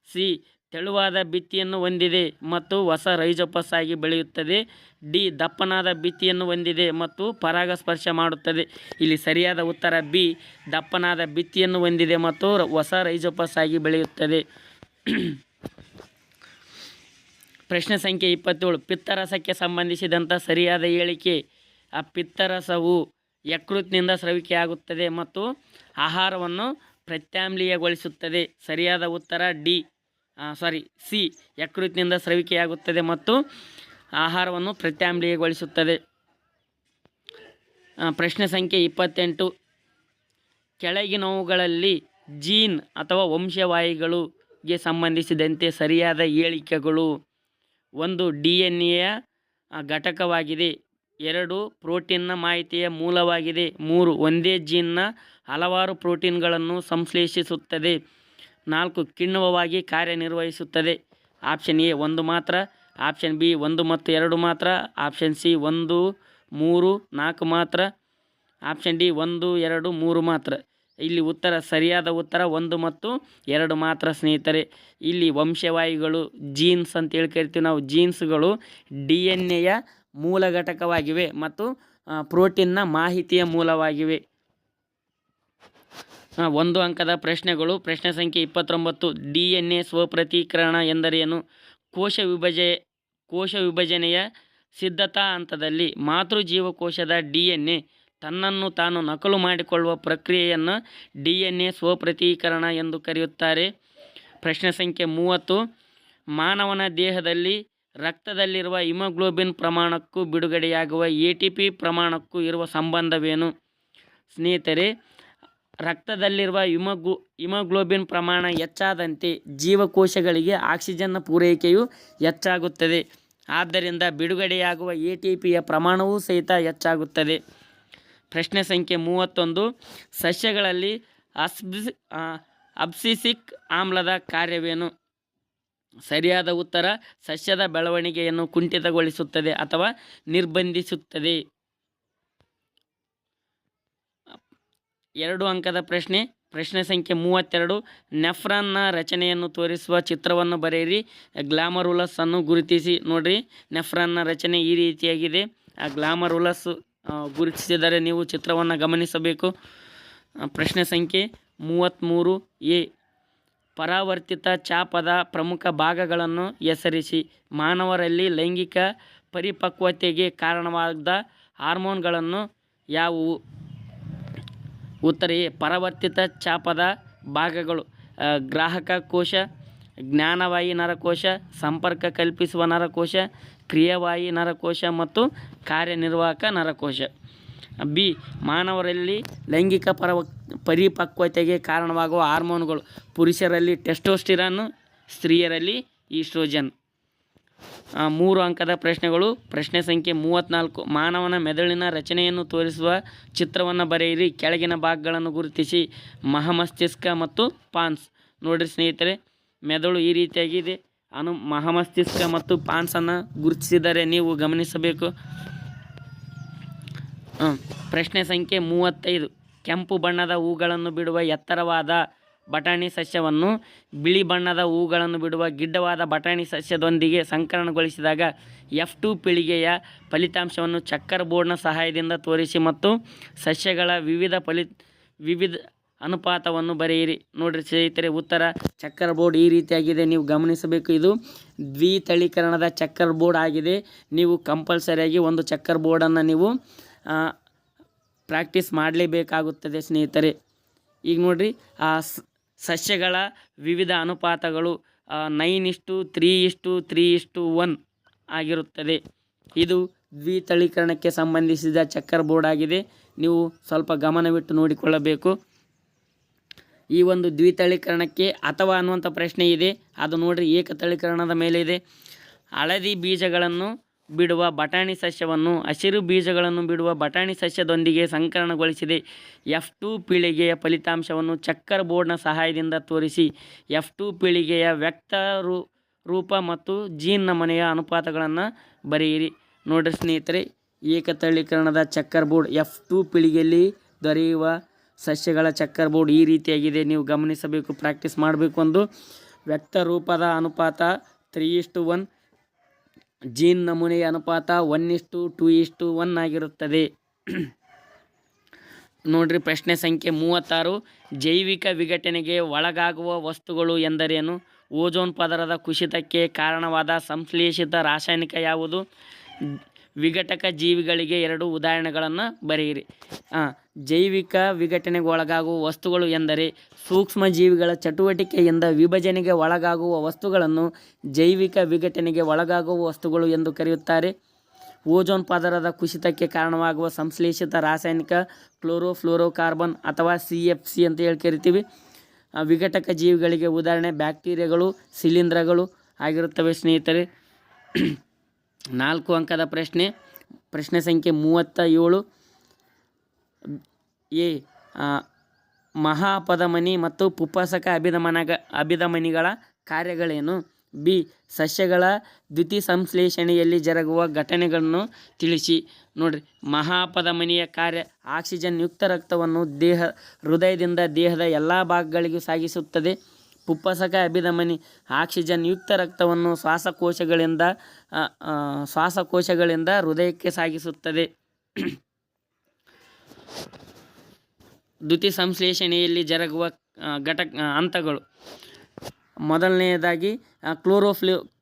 ಸಿ ತೆಳುವಾದ ಭಿತ್ತಿಯನ್ನು ಹೊಂದಿದೆ ಮತ್ತು ಹೊಸ ರೈಜೋಪಸ್ ಆಗಿ ಬೆಳೆಯುತ್ತದೆ. ಡಿ ದಪ್ಪನಾದ ಭಿತ್ತಿಯನ್ನು ಹೊಂದಿದೆ ಮತ್ತು ಪರಾಗಸ್ಪರ್ಶ ಮಾಡುತ್ತದೆ. ಇಲ್ಲಿ ಸರಿಯಾದ ಉತ್ತರ ಬಿ ದಪ್ಪನಾದ ಭಿತ್ತಿಯನ್ನು ಹೊಂದಿದೆ ಮತ್ತು ಹೊಸ ರೈಜೋಪಸ್ ಆಗಿ ಬೆಳೆಯುತ್ತದೆ. ಪ್ರಶ್ನೆ ಸಂಖ್ಯೆ 27 ಪಿತ್ತರಸಕ್ಕೆ ಸಂಬಂಧಿಸಿದಂಥ ಸರಿಯಾದ ಹೇಳಿಕೆ. ಆ ಪಿತ್ತರಸವು ಯಕೃತ್ನಿಂದ ಸ್ರವಿಕೆಯಾಗುತ್ತದೆ ಮತ್ತು ಆಹಾರವನ್ನು ಪ್ರತ್ಯಾಮ್ಲೀಯಗೊಳಿಸುತ್ತದೆ. ಸರಿಯಾದ ಉತ್ತರ ಸಿ ಯಕೃತ್ನಿಂದ ಸ್ರವಿಕೆಯಾಗುತ್ತದೆ ಮತ್ತು ಆಹಾರವನ್ನು ಪ್ರತ್ಯಾಮ್ಲೀಯಗೊಳಿಸುತ್ತದೆ. ಪ್ರಶ್ನೆ ಸಂಖ್ಯೆ 28 ಕೆಳಗಿನವುಗಳಲ್ಲಿ ಜೀನ್ ಅಥವಾ ವಂಶವಾಹಿಗಳಿಗೆ ಸಂಬಂಧಿಸಿದಂತೆ ಸರಿಯಾದ ಹೇಳಿಕೆಗಳು. 1 DNA ಘಟಕವಾಗಿದೆ. 2 ಪ್ರೋಟೀನ್ನ ಮಾಹಿತಿಯ ಮೂಲವಾಗಿದೆ. 3 ಒಂದೇ ಜೀನ್ನ ಹಲವಾರು ಪ್ರೋಟೀನ್ಗಳನ್ನು ಸಂಶ್ಲೇಷಿಸುತ್ತದೆ. 4 ಕಿಣ್ವವಾಗಿ ಕಾರ್ಯನಿರ್ವಹಿಸುತ್ತದೆ. ಆಪ್ಷನ್ ಎ 1 ಮಾತ್ರ, ಆಪ್ಷನ್ ಬಿ 1 ಮತ್ತು 2 ಮಾತ್ರ, ಆಪ್ಷನ್ ಸಿ 1, 3, 4 ಮಾತ್ರ, ಆಪ್ಷನ್ ಡಿ 1, 2, 3 ಮಾತ್ರ. ಇಲ್ಲಿ ಸರಿಯಾದ ಉತ್ತರ 1 ಮತ್ತು 2 ಮಾತ್ರ ಸ್ನೇಹಿತರೆ. ಇಲ್ಲಿ ವಂಶವಾಹಿಗಳು ಜೀನ್ಸ್ ಅಂತೇಳಿ ಕರಿತೀವಿ ನಾವು. ಜೀನ್ಸ್ಗಳು DNA ಮೂಲ ಘಟಕವಾಗಿವೆ ಮತ್ತು ಪ್ರೋಟೀನ್ನ ಮಾಹಿತಿಯ ಮೂಲವಾಗಿವೆ. 1 ಅಂಕದ ಪ್ರಶ್ನೆಗಳು. ಪ್ರಶ್ನೆ ಸಂಖ್ಯೆ 29 DNA ಸ್ವಪ್ರತೀಕರಣ ಎಂದರೇನು? ಕೋಶ ವಿಭಜನೆಯ ಸಿದ್ಧತಾ ಹಂತದಲ್ಲಿ ಮಾತೃಜೀವಕೋಶದ DNA ತನ್ನನ್ನು ತಾನು ನಕಲು ಮಾಡಿಕೊಳ್ಳುವ ಪ್ರಕ್ರಿಯೆಯನ್ನು DNA ಸ್ವಪ್ರತೀಕರಣ ಎಂದು ಕರೆಯುತ್ತಾರೆ. ಪ್ರಶ್ನೆ ಸಂಖ್ಯೆ 30 ಮಾನವನ ದೇಹದಲ್ಲಿ ರಕ್ತದಲ್ಲಿರುವ ಹಿಮೋಗ್ಲೋಬಿನ್ ಪ್ರಮಾಣಕ್ಕೂ ಬಿಡುಗಡೆಯಾಗುವ ATP ಪ್ರಮಾಣಕ್ಕೂ ಇರುವ ಸಂಬಂಧವೇನು? ಸ್ನೇಹಿತರೆ, ರಕ್ತದಲ್ಲಿರುವ ಹಿಮೋಗ್ಲೋಬಿನ್ ಪ್ರಮಾಣ ಹೆಚ್ಚಾದಂತೆ ಜೀವಕೋಶಗಳಿಗೆ ಆಕ್ಸಿಜನ್ನ ಪೂರೈಕೆಯು ಹೆಚ್ಚಾಗುತ್ತದೆ. ಆದ್ದರಿಂದ ಬಿಡುಗಡೆಯಾಗುವ ATPಯ ಪ್ರಮಾಣವೂ ಸಹಿತ ಹೆಚ್ಚಾಗುತ್ತದೆ. ಪ್ರಶ್ನೆ ಸಂಖ್ಯೆ 31 ಸಸ್ಯಗಳಲ್ಲಿ ಅಬ್ಸಿಸಿಕ್ ಆಮ್ಲದ ಕಾರ್ಯವೇನು? ಸರಿಯಾದ ಉತ್ತರ ಸಸ್ಯದ ಬೆಳವಣಿಗೆಯನ್ನು ಕುಂಠಿತಗೊಳಿಸುತ್ತದೆ ಅಥವಾ ನಿರ್ಬಂಧಿಸುತ್ತದೆ. 2 ಅಂಕದ ಪ್ರಶ್ನೆ. ಪ್ರಶ್ನೆ ಸಂಖ್ಯೆ 32 ನೆಫ್ರಾನ್ನ ರಚನೆಯನ್ನು ತೋರಿಸುವ ಚಿತ್ರವನ್ನು ಬರೆಯಿರಿ. ಗ್ಲಾಮರುಲಸ್ ಅನ್ನು ಗುರುತಿಸಿ. ನೋಡಿರಿ, ನೆಫ್ರಾನ್ನ ರಚನೆ ಈ ರೀತಿಯಾಗಿದೆ. ಆ ಗ್ಲಾಮರುಲಸ್ ಗುರುತಿಸಿದರೆ ನೀವು ಚಿತ್ರವನ್ನು ಗಮನಿಸಬೇಕು. ಪ್ರಶ್ನೆ ಸಂಖ್ಯೆ 33 ಎ ಪರಾವರ್ತಿತ ಚಾಪದ ಪ್ರಮುಖ ಭಾಗಗಳನ್ನು ಹೆಸರಿಸಿ. ಮಾನವರಲ್ಲಿ ಲೈಂಗಿಕ ಪರಿಪಕ್ವತೆಗೆ ಕಾರಣವಾದ ಹಾರ್ಮೋನ್ಗಳನ್ನು ಯಾವುವು? ಉತ್ತರ ಎ ಪರಾವರ್ತಿತ ಚಾಪದ ಭಾಗಗಳು ಗ್ರಾಹಕ ಕೋಶ, ಜ್ಞಾನವಾಹಿ ನರಕೋಶ, ಸಂಪರ್ಕ ಕಲ್ಪಿಸುವ ನರಕೋಶ, ಕ್ರಿಯಾವಾಹಿ ನರಕೋಶ ಮತ್ತು ಕಾರ್ಯನಿರ್ವಾಹಕ ನರಕೋಶ. ಬಿ ಮಾನವರಲ್ಲಿ ಲೈಂಗಿಕ ಪರಿಪಕ್ವತೆಗೆ ಕಾರಣವಾಗುವ ಹಾರ್ಮೋನುಗಳು. ಪುರುಷರಲ್ಲಿ ಟೆಸ್ಟೋಸ್ಟಿರಾನ್, ಸ್ತ್ರೀಯರಲ್ಲಿ ಈಸ್ಟ್ರೋಜನ್. 3 ಅಂಕದ ಪ್ರಶ್ನೆಗಳು. ಪ್ರಶ್ನೆ ಸಂಖ್ಯೆ 34 ಮಾನವನ ಮೆದುಳಿನ ರಚನೆಯನ್ನು ತೋರಿಸುವ ಚಿತ್ರವನ್ನು ಬರೆಯಿರಿ. ಕೆಳಗಿನ ಭಾಗಗಳನ್ನು ಗುರುತಿಸಿ. ಮಹಾಮಸ್ತಿಷ್ಕ ಮತ್ತು ಪಾನ್ಸ್. ನೋಡಿರಿ ಸ್ನೇಹಿತರೆ, ಮೆದುಳು ಈ ರೀತಿಯಾಗಿದೆ. ಮಹಾಮಸ್ತಿಷ್ಕ ಮತ್ತು ಪಾನ್ಸನ್ನು ಗುರುತಿಸಿದರೆ ನೀವು ಗಮನಿಸಬೇಕು. ಪ್ರಶ್ನೆ ಸಂಖ್ಯೆ 35 ಕೆಂಪು ಬಣ್ಣದ ಹೂಗಳನ್ನು ಬಿಡುವ ಎತ್ತರವಾದ ಬಟಾಣಿ ಸಸ್ಯವನ್ನು ಬಿಳಿ ಬಣ್ಣದ ಹೂಗಳನ್ನು ಬಿಡುವ ಗಿಡ್ಡವಾದ ಬಟಾಣಿ ಸಸ್ಯದೊಂದಿಗೆ ಸಂಕರಣಗೊಳಿಸಿದಾಗ F2 ಪೀಳಿಗೆಯ ಫಲಿತಾಂಶವನ್ನು ಚೆಕ್ಕರ್ ಬೋರ್ಡ್ನ ಸಹಾಯದಿಂದ ತೋರಿಸಿ ಮತ್ತು ಸಸ್ಯಗಳ ವಿವಿಧ ಅನುಪಾತವನ್ನು ಬರೆಯಿರಿ. ನೋಡಿರಿ ಸ್ನೇಹಿತರೆ, ಉತ್ತರ ಚೆಕ್ಕರ್ ಬೋರ್ಡ್ ಈ ರೀತಿಯಾಗಿದೆ. ನೀವು ಗಮನಿಸಬೇಕು, ಇದು ದ್ವಿತಳೀಕರಣದ ಚೆಕ್ಕರ್ ಬೋರ್ಡ್ ಆಗಿದೆ. ನೀವು ಕಂಪಲ್ಸರಿಯಾಗಿ ಒಂದು ಚೆಕ್ಕರ್ ಬೋರ್ಡನ್ನು ನೀವು ಪ್ರಾಕ್ಟೀಸ್ ಮಾಡಲೇಬೇಕಾಗುತ್ತದೆ ಸ್ನೇಹಿತರೆ. ಈಗ ನೋಡಿರಿ, ಆ ಸಸ್ಯಗಳ ವಿವಿಧ ಅನುಪಾತಗಳು 9:3:3:1 ಆಗಿರುತ್ತದೆ. ಇದು ದ್ವಿತಳೀಕರಣಕ್ಕೆ ಸಂಬಂಧಿಸಿದ ಚೆಕ್ಕರ್ ಬೋರ್ಡ್ ಆಗಿದೆ. ನೀವು ಸ್ವಲ್ಪ ಗಮನವಿಟ್ಟು ನೋಡಿಕೊಳ್ಳಬೇಕು. ಈ ಒಂದು ದ್ವಿತಳೀಕರಣಕ್ಕೆ ಅಥವಾ ಅನ್ನುವಂಥ ಪ್ರಶ್ನೆ ಇದೆ. ಅದು ನೋಡ್ರಿ ಏಕತಳೀಕರಣದ ಮೇಲೆ ಇದೆ. ಹಳದಿ ಬೀಜಗಳನ್ನು ಬಿಡುವ ಬಟಾಣಿ ಸಸ್ಯವನ್ನು ಹಸಿರು ಬೀಜಗಳನ್ನು ಬಿಡುವ ಬಟಾಣಿ ಸಸ್ಯದೊಂದಿಗೆ ಸಂಕರಣಗೊಳಿಸಿದೆ. F2 ಪೀಳಿಗೆಯ ಫಲಿತಾಂಶವನ್ನು ಚೆಕ್ಕರ್ ಬೋರ್ಡ್ನ ಸಹಾಯದಿಂದ ತೋರಿಸಿ. F2 ಪೀಳಿಗೆಯ ವ್ಯಕ್ತ ರೂಪ ಮತ್ತು ಜೀನ್ ನಮೂನೆಯ ಅನುಪಾತಗಳನ್ನು ಬರೆಯಿರಿ. ನೋಡ್ರಿ ಸ್ನೇಹಿತರೆ, ಏಕತಳೀಕರಣದ ಚೆಕ್ಕರ್ ಬೋರ್ಡ್ F2 ಪೀಳಿಗೆಯಲ್ಲಿ ದೊರೆಯುವ ಸಸ್ಯಗಳ ಚೆಕ್ಕರ್ ಬೋರ್ಡ್ ಈ ರೀತಿಯಾಗಿದೆ. ನೀವು ಗಮನಿಸಬೇಕು, ಪ್ರಾಕ್ಟೀಸ್ ಮಾಡಬೇಕು. ಒಂದು ವ್ಯಕ್ತ ರೂಪದ ಅನುಪಾತ 3:1, ಜೀನ್ ನಮೂನೆಯ ಅನುಪಾತ 1:2:1 ಆಗಿರುತ್ತದೆ. ನೋಡ್ರಿ ಪ್ರಶ್ನೆ ಸಂಖ್ಯೆ 36. ಜೈವಿಕ ವಿಘಟನೆಗೆ ಒಳಗಾಗುವ ವಸ್ತುಗಳು ಎಂದರೇನು? ಓಜೋನ್ ಪದರದ ಕುಸಿತಕ್ಕೆ ಕಾರಣವಾದ ಸಂಶ್ಲೇಷಿತ ರಾಸಾಯನಿಕ ಯಾವುದು? ವಿಘಟಕ ಜೀವಿಗಳಿಗೆ 2 ಉದಾಹರಣೆಗಳನ್ನು ಬರೆಯಿರಿ. ಜೈವಿಕ ವಿಘಟನೆಗೆ ಒಳಗಾಗುವ ವಸ್ತುಗಳು ಎಂದರೆ ಸೂಕ್ಷ್ಮ ಜೀವಿಗಳ ಚಟುವಟಿಕೆಯಿಂದ ವಿಭಜನೆಗೆ ಒಳಗಾಗುವ ವಸ್ತುಗಳನ್ನು ಜೈವಿಕ ವಿಘಟನೆಗೆ ಒಳಗಾಗುವ ವಸ್ತುಗಳು ಎಂದು ಕರೆಯುತ್ತಾರೆ. ಓಜೋನ್ ಪದರದ ಕುಸಿತಕ್ಕೆ ಕಾರಣವಾಗುವ ಸಂಶ್ಲೇಷಿತ ರಾಸಾಯನಿಕ ಕ್ಲೋರೋಫ್ಲೋರೋಕಾರ್ಬನ್ ಅಥವಾ CFC ಅಂತ ಹೇಳಿ ಕರಿತೀವಿ. ವಿಘಟಕ ಜೀವಿಗಳಿಗೆ ಉದಾಹರಣೆ ಬ್ಯಾಕ್ಟೀರಿಯಾಗಳು, ಶಿಲೀಂಧ್ರಗಳು ಆಗಿರುತ್ತವೆ ಸ್ನೇಹಿತರೆ. 4 ಅಂಕದ ಪ್ರಶ್ನೆ. ಪ್ರಶ್ನೆ ಸಂಖ್ಯೆ 37. ಎ ಮಹಾಪಧಮನಿ ಮತ್ತು ಪುಪ್ಪಸಕ ಅಭಿಧಮನಿಗಳ ಕಾರ್ಯಗಳೇನು? ಬಿ ಸಸ್ಯಗಳ ದ್ಯುತಿಸಂಶ್ಲೇಷಣೆಯಲ್ಲಿ ಜರುಗುವ ಘಟನೆಗಳನ್ನು ತಿಳಿಸಿ. ನೋಡ್ರಿ, ಮಹಾಪಧಮನಿಯ ಕಾರ್ಯ ಆಕ್ಸಿಜನ್ ಯುಕ್ತ ರಕ್ತವನ್ನು ಹೃದಯದಿಂದ ದೇಹದ ಎಲ್ಲ ಭಾಗಗಳಿಗೂ ಸಾಗಿಸುತ್ತದೆ. ಪುಪ್ಪಸಕ ಅಭಿಧಮನಿ ಆಕ್ಸಿಜನ್ ಯುಕ್ತ ರಕ್ತವನ್ನು ಶ್ವಾಸಕೋಶಗಳಿಂದ ಹೃದಯಕ್ಕೆ ಸಾಗಿಸುತ್ತದೆ. ದ್ಯುತಿಸಂಶ್ಲೇಷಣೆಯಲ್ಲಿ ಜರುಗುವ ಹಂತಗಳು. ಮೊದಲನೆಯದಾಗಿ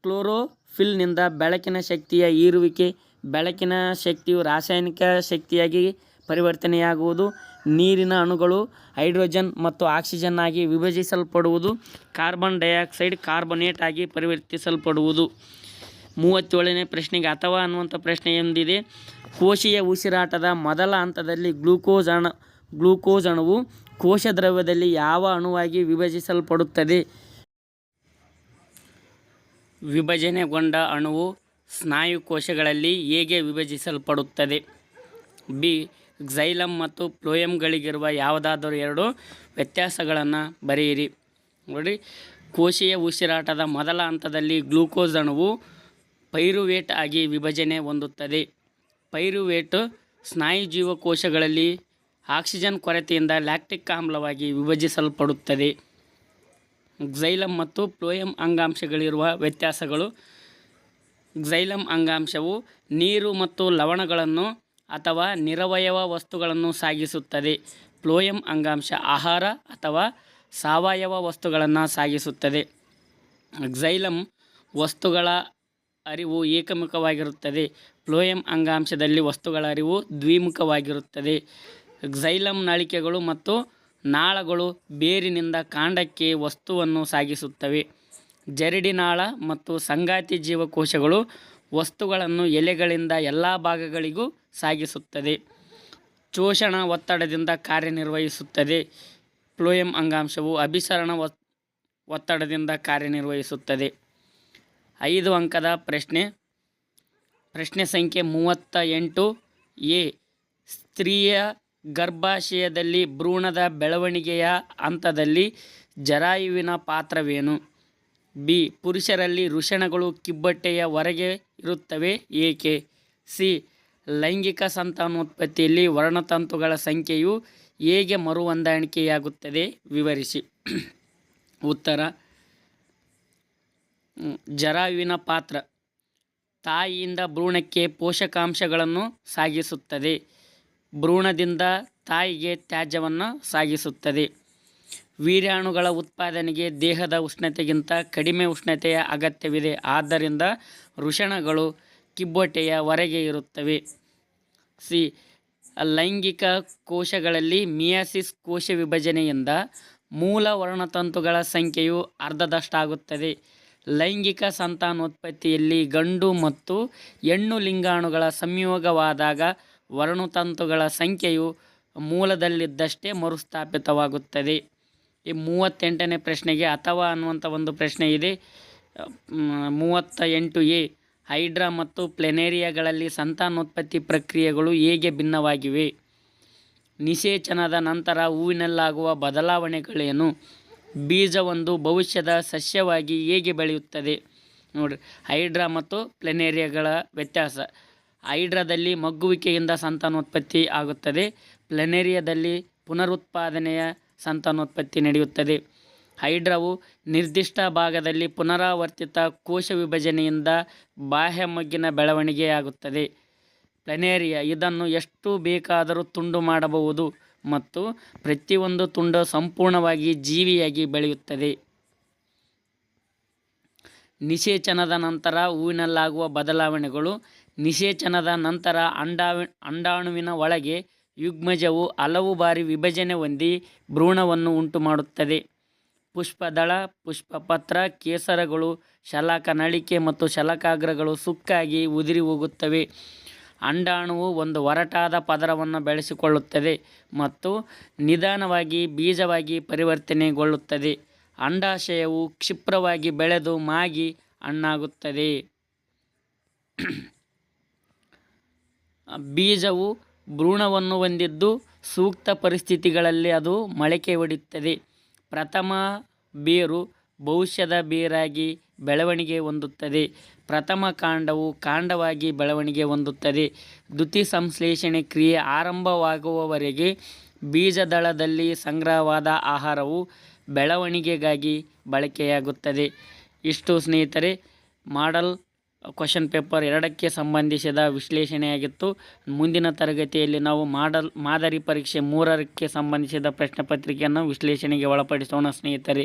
ಕ್ಲೋರೋಫಿಲ್ನಿಂದ ಬೆಳಕಿನ ಶಕ್ತಿಯ ಹೀರುವಿಕೆ. ಬೆಳಕಿನ ಶಕ್ತಿಯು ರಾಸಾಯನಿಕ ಶಕ್ತಿಯಾಗಿ ಪರಿವರ್ತನೆಯಾಗುವುದು. ನೀರಿನ ಅಣುಗಳು ಹೈಡ್ರೋಜನ್ ಮತ್ತು ಆಕ್ಸಿಜನ್ ಆಗಿ ವಿಭಜಿಸಲ್ಪಡುವುದು. ಕಾರ್ಬನ್ ಡೈಆಕ್ಸೈಡ್ ಕಾರ್ಬೊನೇಟ್ ಆಗಿ ಪರಿವರ್ತಿಸಲ್ಪಡುವುದು. 37ನೇ ಪ್ರಶ್ನೆಗೆ ಅಥವಾ ಅನ್ನುವಂಥ ಪ್ರಶ್ನೆ ಎಂದಿದೆ. ಕೋಶೀಯ ಉಸಿರಾಟದ ಮೊದಲ ಹಂತದಲ್ಲಿ ಗ್ಲೂಕೋಸ್ ಅಣುವು ಕೋಶ ದ್ರವ್ಯದಲ್ಲಿ ಯಾವ ಅಣುವಾಗಿ ವಿಭಜಿಸಲ್ಪಡುತ್ತದೆ? ವಿಭಜನೆಗೊಂಡ ಅಣುವು ಸ್ನಾಯು ಕೋಶಗಳಲ್ಲಿ ಹೇಗೆ ವಿಭಜಿಸಲ್ಪಡುತ್ತದೆ? ಬಿ ಕ್ಸೈಲಮ್ ಮತ್ತು ಫ್ಲೋಯಮ್ಗಳಿಗಿರುವ ಯಾವುದಾದರೂ 2 ವ್ಯತ್ಯಾಸಗಳನ್ನು ಬರೆಯಿರಿ. ನೋಡಿ, ಕೋಶೀಯ ಉಸಿರಾಟದ ಮೊದಲ ಹಂತದಲ್ಲಿ ಗ್ಲೂಕೋಸ್ ಅಣುವು ಪೈರುವೇಟ್ ಆಗಿ ವಿಭಜನೆ ಹೊಂದುತ್ತದೆ. ಪೈರುವೇಟ್ ಸ್ನಾಯು ಜೀವಕೋಶಗಳಲ್ಲಿ ಆಕ್ಸಿಜನ್ ಕೊರತೆಯಿಂದ ಲ್ಯಾಕ್ಟಿಕ್ ಆಮ್ಲವಾಗಿ ವಿಭಜಿಸಲ್ಪಡುತ್ತದೆ. ಕ್ಸೈಲಮ್ ಮತ್ತು ಫ್ಲೋಯಮ್ ಅಂಗಾಂಶಗಳಿರುವ ವ್ಯತ್ಯಾಸಗಳು. ಕ್ಸೈಲಮ್ ಅಂಗಾಂಶವು ನೀರು ಮತ್ತು ಲವಣಗಳನ್ನು ಅಥವಾ ನಿರವಯವ ವಸ್ತುಗಳನ್ನು ಸಾಗಿಸುತ್ತದೆ. ಫ್ಲೋಯಮ್ ಅಂಗಾಂಶ ಆಹಾರ ಅಥವಾ ಸಾವಯವ ವಸ್ತುಗಳನ್ನು ಸಾಗಿಸುತ್ತದೆ. ಕ್ಸೈಲಮ್ ವಸ್ತುಗಳ ಹರಿವು ಏಕಮುಖವಾಗಿರುತ್ತದೆ. ಫ್ಲೋಯಮ್ ಅಂಗಾಂಶದಲ್ಲಿ ವಸ್ತುಗಳ ಹರಿವು ದ್ವಿಮುಖವಾಗಿರುತ್ತದೆ. ಕ್ಸೈಲಮ್ ನಳಿಕೆಗಳು ಮತ್ತು ನಾಳಗಳು ಬೇರಿನಿಂದ ಕಾಂಡಕ್ಕೆ ವಸ್ತುವನ್ನು ಸಾಗಿಸುತ್ತವೆ. ಜರಡಿನಾಳ ಮತ್ತು ಸಂಗಾತಿ ಜೀವಕೋಶಗಳು ವಸ್ತುಗಳನ್ನು ಎಲೆಗಳಿಂದ ಎಲ್ಲ ಭಾಗಗಳಿಗೂ ಸಾಗಿಸುತ್ತದೆ. ಶೋಷಣ ಒತ್ತಡದಿಂದ ಕಾರ್ಯನಿರ್ವಹಿಸುತ್ತದೆ. ಫ್ಲೋಯಮ್ ಅಂಗಾಂಶವು ಅಭಿಸರಣ ಒತ್ತಡದಿಂದ ಕಾರ್ಯನಿರ್ವಹಿಸುತ್ತದೆ. 5 ಅಂಕದ ಪ್ರಶ್ನೆ. ಪ್ರಶ್ನೆ ಸಂಖ್ಯೆ 38. ಎ ಸ್ತ್ರೀಯ ಗರ್ಭಾಶಯದಲ್ಲಿ ಭ್ರೂಣದ ಬೆಳವಣಿಗೆಯ ಹಂತದಲ್ಲಿ ಜರಾಯುವಿನ ಪಾತ್ರವೇನು? ಬಿ ಪುರುಷರಲ್ಲಿ ವೃಷಣಗಳು ಕಿಬ್ಬೊಟ್ಟೆಯ ಹೊರಗೆ ಇರುತ್ತವೆ ಏಕೆ? ಸಿ ಲೈಂಗಿಕ ಸಂತಾನೋತ್ಪತ್ತಿಯಲ್ಲಿ ವರ್ಣತಂತುಗಳ ಸಂಖ್ಯೆಯು ಹೇಗೆ ಮರುಹೊಂದಾಣಿಕೆಯಾಗುತ್ತದೆ? ವಿವರಿಸಿ. ಉತ್ತರ, ಜರಾಯುವಿನ ಪಾತ್ರ ತಾಯಿಯಿಂದ ಭ್ರೂಣಕ್ಕೆ ಪೋಷಕಾಂಶಗಳನ್ನು ಸಾಗಿಸುತ್ತದೆ. ಭ್ರೂಣದಿಂದ ತಾಯಿಗೆ ತ್ಯಾಜ್ಯವನ್ನು ಸಾಗಿಸುತ್ತದೆ. ವೀರ್ಯಾಣುಗಳ ಉತ್ಪಾದನೆಗೆ ದೇಹದ ಉಷ್ಣತೆಗಿಂತ ಕಡಿಮೆ ಉಷ್ಣತೆಯ ಅಗತ್ಯವಿದೆ. ಆದ್ದರಿಂದ ವೃಷಣಗಳು ಕಿಬ್ಬೊಟ್ಟೆಯ ಹೊರಗೆ ಇರುತ್ತವೆ. ಸಿ ಲೈಂಗಿಕ ಕೋಶಗಳಲ್ಲಿ ಮಿಯಾಸಿಸ್ ಕೋಶ ವಿಭಜನೆಯಿಂದ ಮೂಲ ವರ್ಣತಂತುಗಳ ಸಂಖ್ಯೆಯು ಅರ್ಧದಷ್ಟಾಗುತ್ತದೆ. ಲೈಂಗಿಕ ಸಂತಾನೋತ್ಪತ್ತಿಯಲ್ಲಿ ಗಂಡು ಮತ್ತು ಹೆಣ್ಣು ಲಿಂಗಾಣುಗಳ ಸಂಯೋಗವಾದಾಗ ವರ್ಣತಂತುಗಳ ಸಂಖ್ಯೆಯು ಮೂಲದಲ್ಲಿದ್ದಷ್ಟೇ ಮರುಸ್ಥಾಪಿತವಾಗುತ್ತದೆ. ಈ 38ನೇ ಪ್ರಶ್ನೆಗೆ ಅಥವಾ ಅನ್ನುವಂಥ ಒಂದು ಪ್ರಶ್ನೆ ಇದೆ. 38A ಹೈಡ್ರಾ ಮತ್ತು ಪ್ಲೆನೇರಿಯಾಗಳಲ್ಲಿ ಸಂತಾನೋತ್ಪತ್ತಿ ಪ್ರಕ್ರಿಯೆಗಳು ಹೇಗೆ ಭಿನ್ನವಾಗಿವೆ? ನಿಷೇಚನದ ನಂತರ ಹೂವಿನಲ್ಲಾಗುವ ಬದಲಾವಣೆಗಳೇನು? ಬೀಜವೊಂದು ಭವಿಷ್ಯದ ಸಸ್ಯವಾಗಿ ಹೇಗೆ ಬೆಳೆಯುತ್ತದೆ? ನೋಡಿರಿ, ಹೈಡ್ರಾ ಮತ್ತು ಪ್ಲೆನೇರಿಯಾಗಳ ವ್ಯತ್ಯಾಸ. ಹೈಡ್ರಾದಲ್ಲಿ ಮಗ್ಗುವಿಕೆಯಿಂದ ಸಂತಾನೋತ್ಪತ್ತಿ ಆಗುತ್ತದೆ. ಪ್ಲೆನೇರಿಯಾದಲ್ಲಿ ಪುನರುತ್ಪಾದನೆಯ ಸಂತಾನೋತ್ಪತ್ತಿ ನಡೆಯುತ್ತದೆ. ಹೈಡ್ರಾವು ನಿರ್ದಿಷ್ಟ ಭಾಗದಲ್ಲಿ ಪುನರಾವರ್ತಿತ ಕೋಶ ವಿಭಜನೆಯಿಂದ ಬಾಹ್ಯ ಮಗ್ಗಿನ ಬೆಳವಣಿಗೆಯಾಗುತ್ತದೆ. ಪ್ಲೆನೇರಿಯಾ ಇದನ್ನು ಎಷ್ಟು ಬೇಕಾದರೂ ತುಂಡು ಮಾಡಬಹುದು ಮತ್ತು ಪ್ರತಿಯೊಂದು ತುಂಡು ಸಂಪೂರ್ಣವಾಗಿ ಜೀವಿಯಾಗಿ ಬೆಳೆಯುತ್ತದೆ. ನಿಷೇಚನದ ನಂತರ ಹೂವಿನಲ್ಲಾಗುವ ಬದಲಾವಣೆಗಳು. ನಿಷೇಚನದ ನಂತರ ಅಂಡಾಣುವಿನ ಒಳಗೆ ಯುಗ್ಮಜವು ಹಲವು ಬಾರಿ ವಿಭಜನೆ ಹೊಂದಿ ಭ್ರೂಣವನ್ನು ಉಂಟುಮಾಡುತ್ತದೆ. ಪುಷ್ಪದಳ, ಪುಷ್ಪಪತ್ರ, ಕೇಸರಗಳು, ಶಲಾಕನಳಿಕೆ ಮತ್ತು ಶಲಾಕಾಗ್ರಗಳು ಸುಕ್ಕಾಗಿ ಉದುರಿ ಹೋಗುತ್ತವೆ. ಅಂಡಾಣುವು ಒಂದು ಒರಟಾದ ಪದರವನ್ನು ಬೆಳೆಸಿಕೊಳ್ಳುತ್ತದೆ ಮತ್ತು ನಿಧಾನವಾಗಿ ಬೀಜವಾಗಿ ಪರಿವರ್ತನೆಗೊಳ್ಳುತ್ತದೆ. ಅಂಡಾಶಯವು ಕ್ಷಿಪ್ರವಾಗಿ ಬೆಳೆದು ಮಾಗಿ ಹಣ್ಣಾಗುತ್ತದೆ. ಬೀಜವು ಭ್ರೂಣವನ್ನು ಹೊಂದಿದ್ದು ಸೂಕ್ತ ಪರಿಸ್ಥಿತಿಗಳಲ್ಲಿ ಅದು ಮೊಳಕೆ ಒಡೆಯುತ್ತದೆ. ಪ್ರಥಮ ಬೇರು ಭವಿಷ್ಯದ ಬೇರಾಗಿ ಬೆಳವಣಿಗೆ ಹೊಂದುತ್ತದೆ. ಪ್ರಥಮ ಕಾಂಡವು ಕಾಂಡವಾಗಿ ಬೆಳವಣಿಗೆ ಹೊಂದುತ್ತದೆ. ದ್ಯುತಿಸಂಶ್ಲೇಷಣೆ ಕ್ರಿಯೆ ಆರಂಭವಾಗುವವರೆಗೆ ಬೀಜದಳದಲ್ಲಿ ಸಂಗ್ರಹವಾದ ಆಹಾರವು ಬೆಳವಣಿಗೆಗಾಗಿ ಬಳಕೆಯಾಗುತ್ತದೆ. ಇಷ್ಟು ಸ್ನೇಹಿತರೆ ಮಾಡೆಲ್ ಕ್ವಶನ್ ಪೇಪರ್ 2ಕ್ಕೆ ಸಂಬಂಧಿಸಿದ ವಿಶ್ಲೇಷಣೆಯಾಗಿತ್ತು. ಮುಂದಿನ ತರಗತಿಯಲ್ಲಿ ನಾವು ಮಾದರಿ ಪರೀಕ್ಷೆ 3ಕ್ಕೆ ಸಂಬಂಧಿಸಿದ ಪ್ರಶ್ನೆ ಪತ್ರಿಕೆಯನ್ನು ವಿಶ್ಲೇಷಣೆಗೆ ಒಳಪಡಿಸೋಣ ಸ್ನೇಹಿತರೆ.